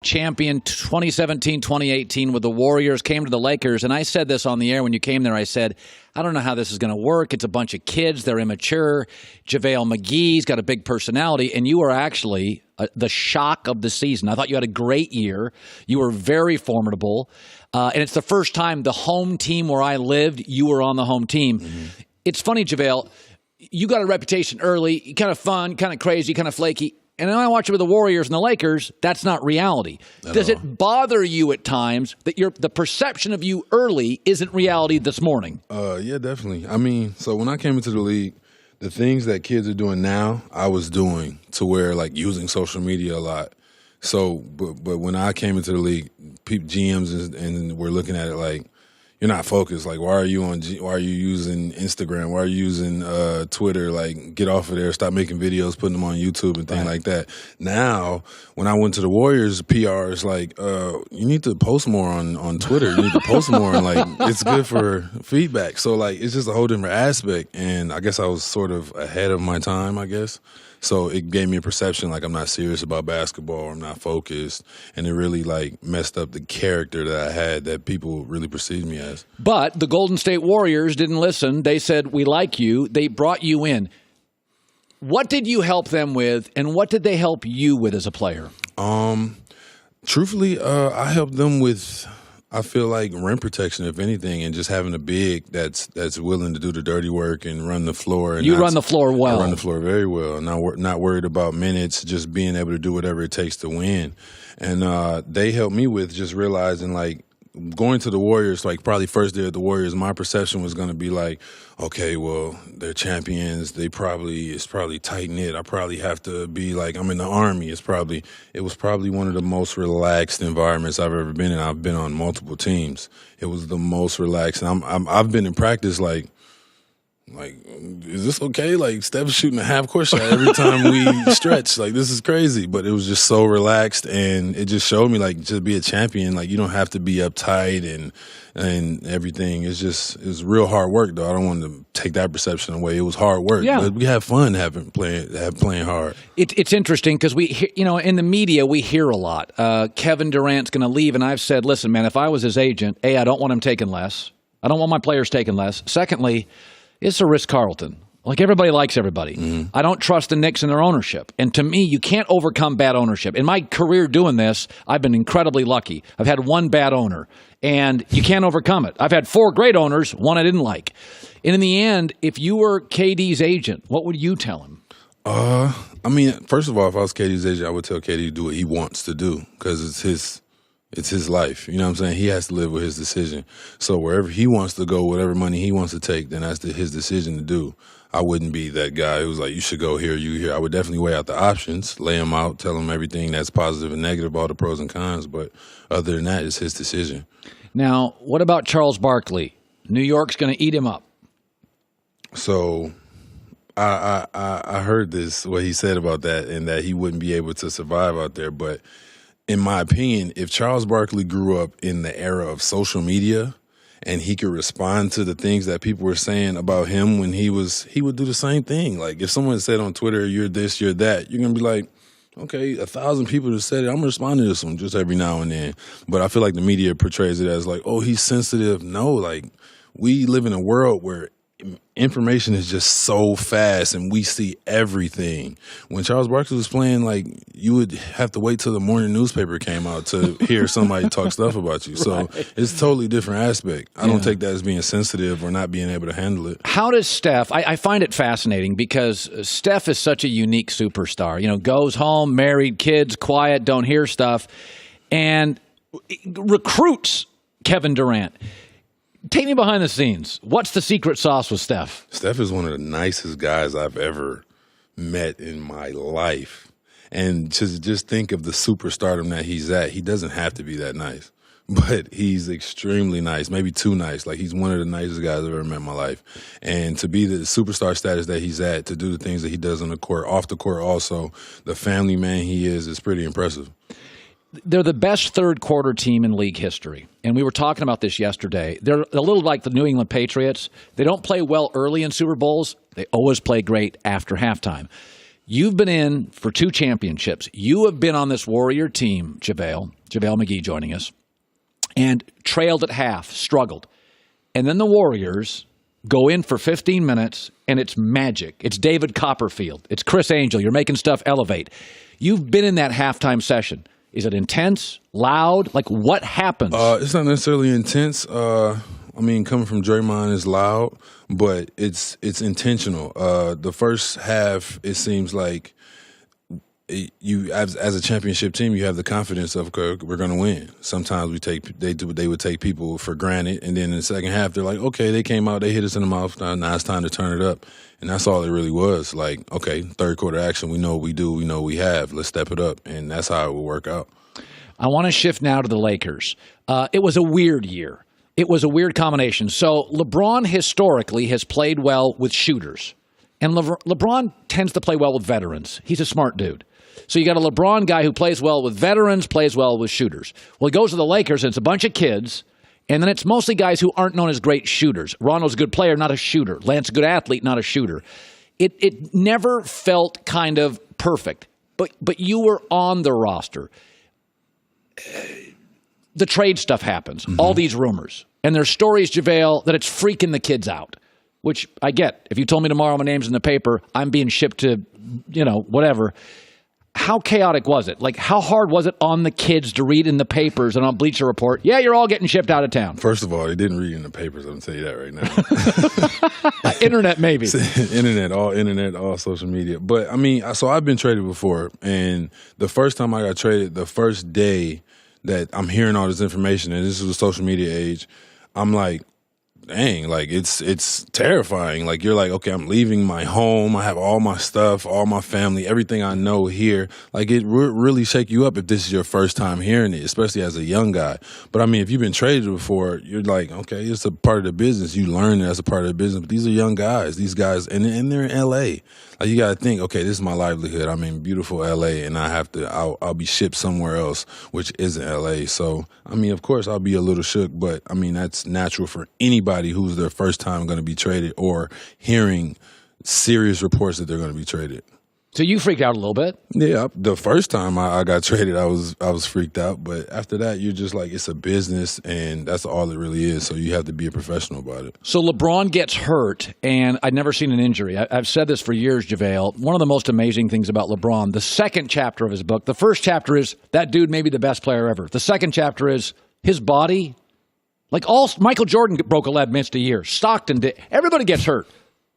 champion 2017, 2018 with the Warriors, came to the Lakers, and I said this on the air when you came there. I said, I don't know how this is going to work. It's a bunch of kids. They're immature. JaVale McGee's got a big personality, and you were actually the shock of the season. I thought you had a great year. You were very formidable, and it's the first time the home team where I lived, you were on the home team. Mm-hmm. It's funny, JaVale, you got a reputation early, kind of fun, kind of crazy, kind of flaky. And then I watch it with the Warriors and the Lakers. That's not reality. Does it bother you at times that the perception of you early isn't reality this morning? Yeah, definitely. I mean, so when I came into the league, the things that kids are doing now, I was doing to where, like, using social media a lot. So, but when I came into the league, GMs and we're looking at it like, you're not focused. Like, why are you using Instagram? Why are you using Twitter? Like, get off of there. Stop making videos, putting them on YouTube and things like that. Now, when I went to the Warriors, PR is like, you need to post more on Twitter. You need to post more. And, like, it's good for feedback. So, like, it's just a whole different aspect. And I guess I was sort of ahead of my time, I guess. So it gave me a perception like I'm not serious about basketball or I'm not focused. And it really, like, messed up the character that I had that people really perceived me as. But the Golden State Warriors didn't listen. They said, we like you. They brought you in. What did you help them with, and what did they help you with as a player? Truthfully, I helped them with, I feel like, rim protection, if anything, and just having a big that's willing to do the dirty work and run the floor. And you run the floor well. I run the floor very well. Not worried about minutes, just being able to do whatever it takes to win. And they helped me with just realizing, like, going to the Warriors, like, probably first day at the Warriors, my perception was going to be like, okay, well, they're champions. It's probably tight-knit. I probably have to be like, I'm in the Army. It was probably one of the most relaxed environments I've ever been in. I've been on multiple teams. It was the most relaxed. And I've been in practice like, is this okay? Like, Steph's shooting a half-court shot every time we stretch. Like, this is crazy. But it was just so relaxed, and it just showed me, like, just be a champion. Like, you don't have to be uptight and everything. It's real hard work, though. I don't want to take that perception away. It was hard work. Yeah. But we have fun playing hard. It's interesting because in the media, we hear a lot. Kevin Durant's going to leave, and I've said, listen, man, if I was his agent, A, I don't want him taking less. I don't want my players taking less. Secondly, it's a Ritz-Carlton. Like, everybody likes everybody. Mm-hmm. I don't trust the Knicks and their ownership. And to me, you can't overcome bad ownership. In my career doing this, I've been incredibly lucky. I've had one bad owner, and you can't overcome it. I've had 4 great owners, one I didn't like. And in the end, if you were KD's agent, what would you tell him? I mean, first of all, if I was KD's agent, I would tell KD to do what he wants to do because it's his life. You know what I'm saying? He has to live with his decision. So wherever he wants to go, whatever money he wants to take, then that's his decision to do. I wouldn't be that guy who's like, you should go here, you here. I would definitely weigh out the options, lay them out, tell him everything that's positive and negative, all the pros and cons. But other than that, it's his decision. Now, what about Charles Barkley? New York's going to eat him up. So I heard what he said about that, and that he wouldn't be able to survive out there. But in my opinion, if Charles Barkley grew up in the era of social media and he could respond to the things that people were saying about him when he would do the same thing. Like, if someone said on Twitter, you're this, you're that, you're going to be like, okay, 1,000 people have said it. I'm going to respond to this one just every now and then. But I feel like the media portrays it as like, oh, he's sensitive. No, like, we live in a world where information is just so fast and we see everything. When Charles Barkley was playing, like, you would have to wait till the morning newspaper came out to hear somebody talk stuff about you. So it's a totally different aspect. I don't take that as being sensitive or not being able to handle it. How does Steph, I find it fascinating because Steph is such a unique superstar. You know, goes home, married, kids, quiet, don't hear stuff, and recruits Kevin Durant. Take me behind the scenes. What's the secret sauce with Steph? Steph is one of the nicest guys I've ever met in my life. And to just think of the superstardom that he's at, he doesn't have to be that nice. But he's extremely nice, maybe too nice. Like, he's one of the nicest guys I've ever met in my life. And to be the superstar status that he's at, to do the things that he does on the court, off the court also, the family man he is pretty impressive. They're the best third-quarter team in league history. And we were talking about this yesterday. They're a little like the New England Patriots. They don't play well early in Super Bowls. They always play great after halftime. You've been in for 2 championships. You have been on this Warrior team, JaVale McGee joining us, and trailed at half, struggled. And then the Warriors go in for 15 minutes, and it's magic. It's David Copperfield. It's Chris Angel. You're making stuff elevate. You've been in that halftime session. Is it intense, loud? Like, what happens? It's not necessarily intense. I mean, coming from Draymond is loud, but it's intentional. The first half, it seems like you, as a championship team, you have the confidence of, okay, we're going to win. Sometimes they would take people for granted, and then in the second half, they're like, okay, they came out, they hit us in the mouth. Now it's time to turn it up, and that's all it really was. Like, okay, third quarter action, we know what we do, we know what we have. Let's step it up, and that's how it will work out. I want to shift now to the Lakers. It was a weird year. It was a weird combination. So LeBron historically has played well with shooters, and LeBron tends to play well with veterans. He's a smart dude. So you got a LeBron guy who plays well with veterans, plays well with shooters. Well, he goes to the Lakers, and it's a bunch of kids, and then it's mostly guys who aren't known as great shooters. Rondo's a good player, not a shooter. Lance a good athlete, not a shooter. It never felt kind of perfect, but you were on the roster. The trade stuff happens, all these rumors. And there's stories, JaVale, that it's freaking the kids out, which I get. If you told me tomorrow my name's in the paper, I'm being shipped to, whatever. How chaotic was it? Like, how hard was it on the kids to read in the papers and on Bleacher Report, yeah, you're all getting shipped out of town? First of all, they didn't read in the papers. I'm going to tell you that right now. Internet, maybe. Internet, all social media. But, I mean, so I've been traded before, and the first time I got traded, the first day that I'm hearing all this information, and this is a social media age, I'm like, dang, like it's terrifying. Like, you're like, okay, I'm leaving my home. I have all my stuff, all my family, everything I know here. Like, it really shake you up if this is your first time hearing it, especially as a young guy. But I mean, if you've been traded before, you're like, okay, it's a part of the business. You learn it as a part of the business. But these are young guys. These guys, and they're in L.A. Like, you got to think, okay, this is my livelihood. I'm in beautiful L.A., and I'll be shipped somewhere else, which isn't L.A. So, I mean, of course, I'll be a little shook, but, I mean, that's natural for anybody who's their first time going to be traded or hearing serious reports that they're going to be traded. So you freaked out a little bit? Yeah, the first time I got traded, I was freaked out. But after that, you're just like, it's a business, and that's all it really is. So you have to be a professional about it. So LeBron gets hurt, and I'd never seen an injury. I've said this for years, JaVale. One of the most amazing things about LeBron, the second chapter of his book, the first chapter is that dude may be the best player ever. The second chapter is his body. Like, Michael Jordan broke a leg, missed a year. Stockton did. Everybody gets hurt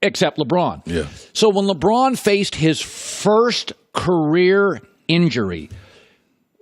except LeBron. Yeah. So when LeBron faced his first career injury,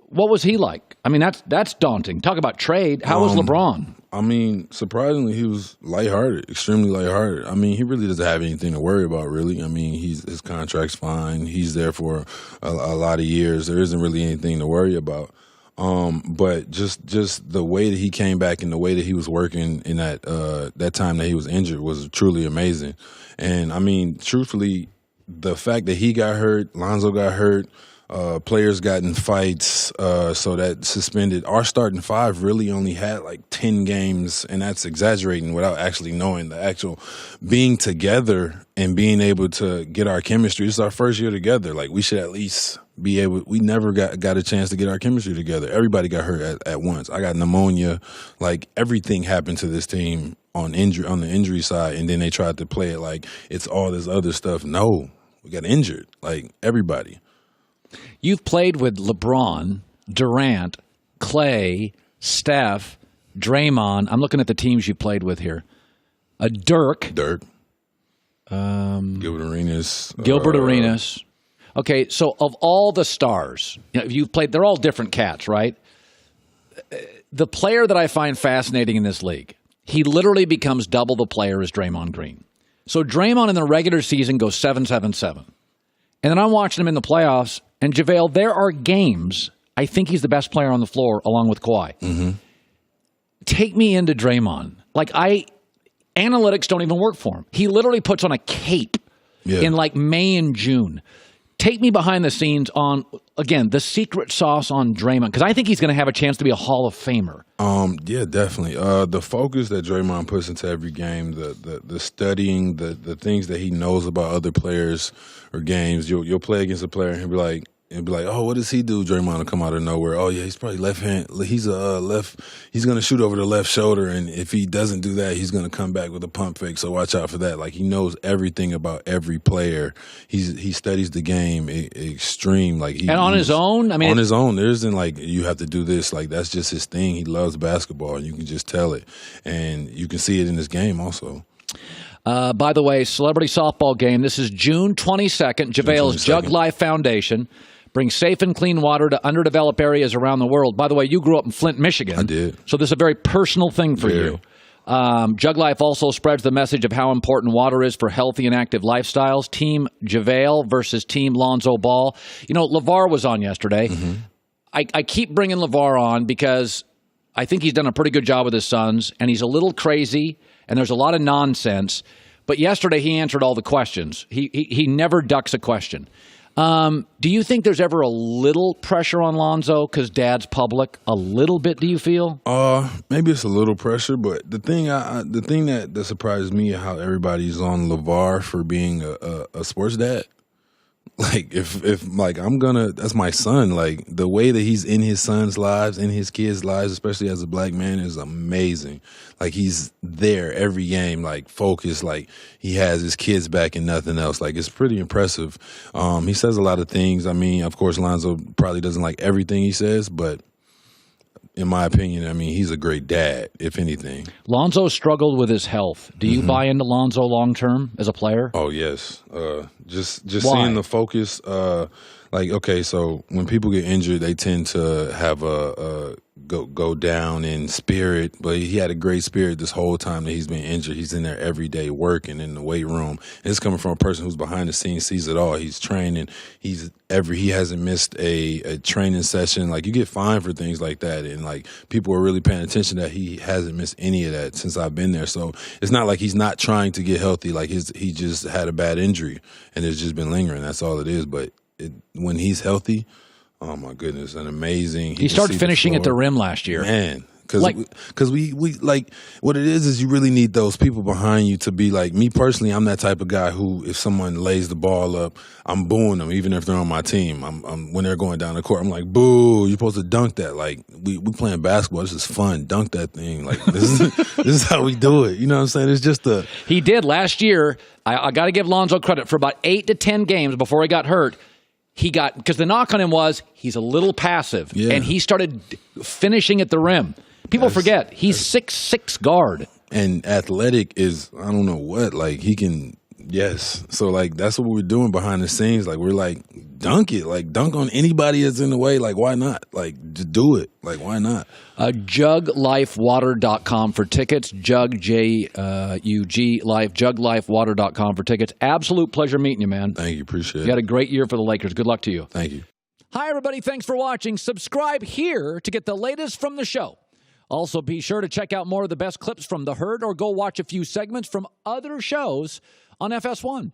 what was he like? I mean, that's daunting. Talk about trade. How was LeBron? I mean, surprisingly, he was lighthearted, extremely lighthearted. I mean, he really doesn't have anything to worry about, really. I mean, his contract's fine. He's there for a lot of years. There isn't really anything to worry about. But just the way that he came back and the way that he was working in that time that he was injured was truly amazing. And I mean, truthfully, the fact that he got hurt, Lonzo got hurt, players got in fights, so that suspended. Our starting five really only had like 10 games, and that's exaggerating without actually knowing the actual being together and being able to get our chemistry. This is our first year together. Like, we should at least be able. We never got a chance to get our chemistry together. Everybody got hurt at once. I got pneumonia. Like, everything happened to this team on the injury side, and then they tried to play it like it's all this other stuff. No, we got injured. Like, everybody. You've played with LeBron, Durant, Clay, Steph, Draymond. I'm looking at the teams you played with here. Dirk. Gilbert Arenas. Gilbert Arenas. Okay, so of all the stars, you've played, they're all different cats, right? The player that I find fascinating in this league, he literally becomes double the player as Draymond Green. So Draymond in the regular season goes 7-7-7. And then I'm watching him in the playoffs, and JaVale, there are games, I think he's the best player on the floor along with Kawhi. Mm-hmm. Take me into Draymond. Like, analytics don't even work for him. He literally puts on a cape in like May and June. take me behind the scenes on, again, the secret sauce on Draymond, because I think he's going to have a chance to be a Hall of Famer. Yeah, definitely. The focus that Draymond puts into every game, the studying, the things that he knows about other players or games. You'll play against a player and he'll be like, oh, what does he do? Draymond will come out of nowhere. Oh yeah, he's probably left hand. He's a left. He's gonna shoot over the left shoulder, and if he doesn't do that, he's gonna come back with a pump fake. So watch out for that. Like, he knows everything about every player. He studies the game extreme. Like, and on his own. I mean, on his own. There isn't like you have to do this. Like, that's just his thing. He loves basketball, and you can just tell it, and you can see it in his game also. By the way, celebrity softball game. This is June 22nd. JaVale's Jug Life Foundation brings safe and clean water to underdeveloped areas around the world. By the way, you grew up in Flint, Michigan. I did. So this is a very personal thing for you. Jug Life also spreads the message of how important water is for healthy and active lifestyles. Team JaVale versus Team Lonzo Ball. You know, LeVar was on yesterday. Mm-hmm. I keep bringing LeVar on because I think he's done a pretty good job with his sons, and he's a little crazy, and there's a lot of nonsense. But yesterday he answered all the questions. He never ducks a question. Do you think there's ever a little pressure on Lonzo because Dad's public? A little bit, do you feel? Maybe it's a little pressure, but the thing that surprised me is how everybody's on LeVar for being a sports dad. Like, if like that's my son. Like, the way that he's in his son's lives, in his kids' lives, especially as a black man, is amazing. Like, he's there every game, like, focused, like he has his kids back and nothing else. Like, it's pretty impressive. He says a lot of things. I mean, of course, Lonzo probably doesn't like everything he says, but in my opinion, I mean, he's a great dad, if anything. Lonzo struggled with his health. Do you buy into Lonzo long term as a player? Oh, yes. Just seeing the focus. Like, okay, so when people get injured, they tend to have a go down in spirit. But he had a great spirit this whole time that he's been injured. He's in there every day working in the weight room. And it's coming from a person who's behind the scenes, sees it all. He's training. He hasn't missed a training session. Like, you get fined for things like that, and like, people are really paying attention that he hasn't missed any of that since I've been there. So it's not like he's not trying to get healthy. Like, he just had a bad injury and it's just been lingering. That's all it is. But when he's healthy, oh my goodness, an amazing. He started finishing at the rim last year, man. Because we like, what it is you really need those people behind you to be like, me personally, I'm that type of guy who, if someone lays the ball up, I'm booing them, even if they're on my team. I'm when they're going down the court, I'm like, boo, you're supposed to dunk that. Like, we playing basketball, this is fun, dunk that thing. Like, this is how we do it. You know what I'm saying? It's just he did last year. I got to give Lonzo credit for about 8 to 10 games before he got hurt. Because the knock on him was he's a little passive, and he started finishing at the rim. People forget he's 6'6" guard, and athletic is, I don't know what, like, he can. Yes, so like, that's what we're doing behind the scenes. Like, we're like, dunk it, like, dunk on anybody that's in the way. Like, why not? Like, just do it. Like, why not? JugLifeWater.com for tickets. Jug, J-U-G, Life. JugLifeWater.com for tickets. Absolute pleasure meeting you, man. Thank you. Appreciate it. You had a great year for the Lakers. Good luck to you. Thank you. Hi, everybody. Thanks for watching. Subscribe here to get the latest from the show. Also, be sure to check out more of the best clips from The Herd, or go watch a few segments from other shows on FS1.